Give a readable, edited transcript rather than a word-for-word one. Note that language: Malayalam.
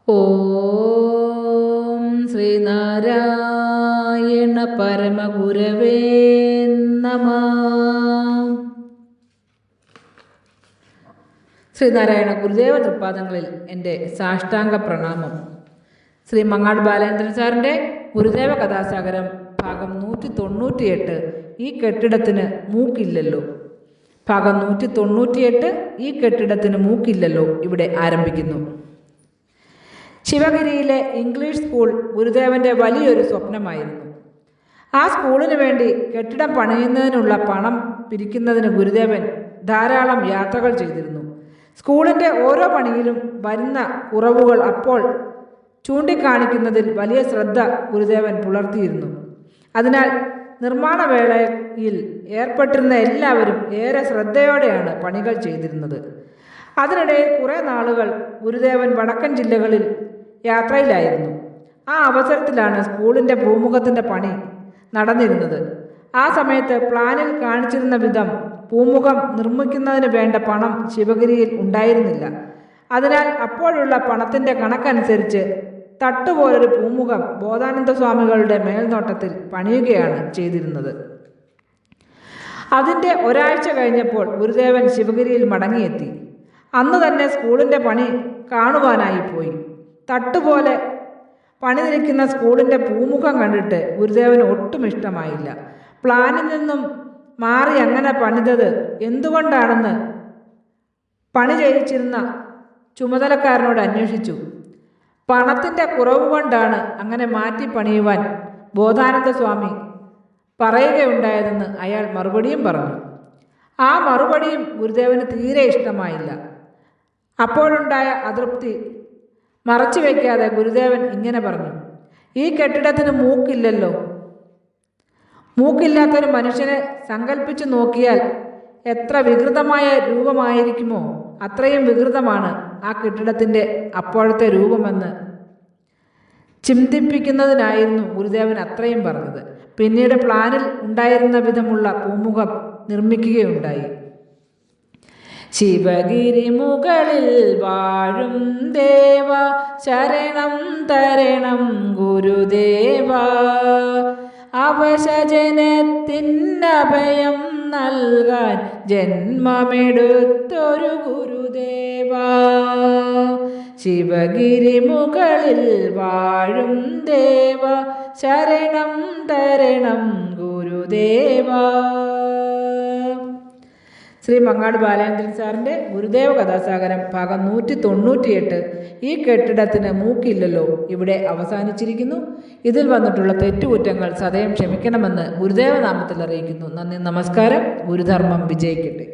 ഓം ശ്രീനാരായണ പരമഗുരവേ നമഃ. ശ്രീനാരായണ ഗുരുദേവ തൃപ്പാദങ്ങളിൽ എൻ്റെ സാഷ്ടാംഗ പ്രണാമം. ശ്രീ മങ്ങാട് ബാലേന്ദ്രൻ സാറിൻ്റെ ഗുരുദേവ കഥാസാഗരം ഭാഗം 198 ഈ കെട്ടിടത്തിന് മൂക്കില്ലല്ലോ. ഭാഗം 198 ഈ കെട്ടിടത്തിന് മൂക്കില്ലല്ലോ ഇവിടെ ആരംഭിക്കുന്നു. ശിവഗിരിയിലെ ഇംഗ്ലീഷ് സ്കൂൾ ഗുരുദേവൻ്റെ വലിയൊരു സ്വപ്നമായിരുന്നു. ആ സ്കൂളിന് വേണ്ടി കെട്ടിടം പണിയുന്നതിനുള്ള പണം പിരിക്കുന്നതിന് ഗുരുദേവൻ ധാരാളം യാത്രകൾ ചെയ്തിരുന്നു. സ്കൂളിൻ്റെ ഓരോ പണിയിലും വരുന്ന കുറവുകൾ അപ്പോൾ ചൂണ്ടിക്കാണിക്കുന്നതിൽ വലിയ ശ്രദ്ധ ഗുരുദേവൻ പുലർത്തിയിരുന്നു. അതിനാൽ നിർമ്മാണ വേളയിൽ ഏർപ്പെട്ടിരുന്ന എല്ലാവരും ഏറെ ശ്രദ്ധയോടെയാണ് പണികൾ ചെയ്തിരുന്നത്. അതിനിടയിൽ കുറേ നാളുകൾ ഗുരുദേവൻ വടക്കൻ ജില്ലകളിൽ യാത്രയിലായിരുന്നു. ആ അവസരത്തിലാണ് സ്കൂളിൻ്റെ പൂമുഖത്തിൻ്റെ പണി നടന്നിരുന്നത്. ആ സമയത്ത് പ്ലാനിൽ കാണിച്ചിരുന്ന വിധം പൂമുഖം നിർമ്മിക്കുന്നതിന് വേണ്ട പണം ശിവഗിരിയിൽ ഉണ്ടായിരുന്നില്ല. അതിനാൽ അപ്പോഴുള്ള പണത്തിൻ്റെ കണക്കനുസരിച്ച് തട്ടുപോലൊരു പൂമുഖം ബോധാനന്ദ സ്വാമികളുടെ മേൽനോട്ടത്തിൽ പണിയുകയാണ് ചെയ്തിരുന്നത്. അതിൻ്റെ ഒരാഴ്ച കഴിഞ്ഞപ്പോൾ ഗുരുദേവൻ ശിവഗിരിയിൽ മടങ്ങിയെത്തി. അന്ന് തന്നെ സ്കൂളിൻ്റെ പണി കാണുവാനായി പോയി. തട്ടുപോലെ പണിതിരിക്കുന്ന സ്കൂളിൻ്റെ പൂമുഖം കണ്ടിട്ട് ഗുരുദേവന് ഒട്ടും ഇഷ്ടമായില്ല. പ്ലാനിൽ നിന്നും മാറി അങ്ങനെ പണിതത് എന്തുകൊണ്ടാണെന്ന് പണി ചെയ്യിച്ചിരുന്ന ചുമതലക്കാരനോട് അന്വേഷിച്ചു. പണത്തിൻ്റെ കുറവ് കൊണ്ടാണ് അങ്ങനെ മാറ്റി പണിയുവാൻ ബോധാനന്ദ സ്വാമി പറയുകയുണ്ടായതെന്ന് അയാൾ മറുപടിയും പറഞ്ഞു. ആ മറുപടിയും ഗുരുദേവന് തീരെ ഇഷ്ടമായില്ല. അപ്പോഴുണ്ടായ അതൃപ്തി മറച്ചു വയ്ക്കാതെ ഗുരുദേവൻ ഇങ്ങനെ പറഞ്ഞു: ഈ കെട്ടിടത്തിന് മൂക്കില്ലല്ലോ. മൂക്കില്ലാത്തൊരു മനുഷ്യനെ സങ്കല്പിച്ചു നോക്കിയാൽ എത്ര വികൃതമായ രൂപമായിരിക്കുമോ അത്രയും വികൃതമാണ് ആ കെട്ടിടത്തിൻ്റെ അപ്പോഴത്തെ രൂപമെന്ന് ചിന്തിപ്പിക്കുന്നതിനായിരുന്നു ഗുരുദേവൻ അത്രയും പറഞ്ഞത്. പിന്നീട് പ്ലാനിൽ ഉണ്ടായിരുന്ന വിധമുള്ള പൂമുഖം നിർമ്മിക്കുകയുണ്ടായി. ശിവഗിരി മുകളിൽ വാഴും ദേവ ശരണം തരണം ഗുരുദേവ, അവശജനത്തിനഭയം നൽകാൻ ജന്മമെടുത്തൊരു ഗുരുദേവ. ശിവഗിരി മുകളിൽ വാഴും ദേവ ശരണം തരണം ഗുരുദേവ. ശ്രീ മങ്ങാട് ബാലേന്ദ്രൻ സാറിൻ്റെ ഗുരുദേവ കഥാസാഗരം ഭാഗം 198 ഈ കെട്ടിടത്തിന് മൂക്കില്ലല്ലോ ഇവിടെ അവസാനിച്ചിരിക്കുന്നു. ഇതിൽ വന്നിട്ടുള്ള തെറ്റുകുറ്റങ്ങൾ സദയം ക്ഷമിക്കണമെന്ന് ഗുരുദേവ നാമത്തിൽ അറിയിക്കുന്നു. നന്ദി, നമസ്കാരം. ഗുരുധർമ്മം വിജയിക്കട്ടെ.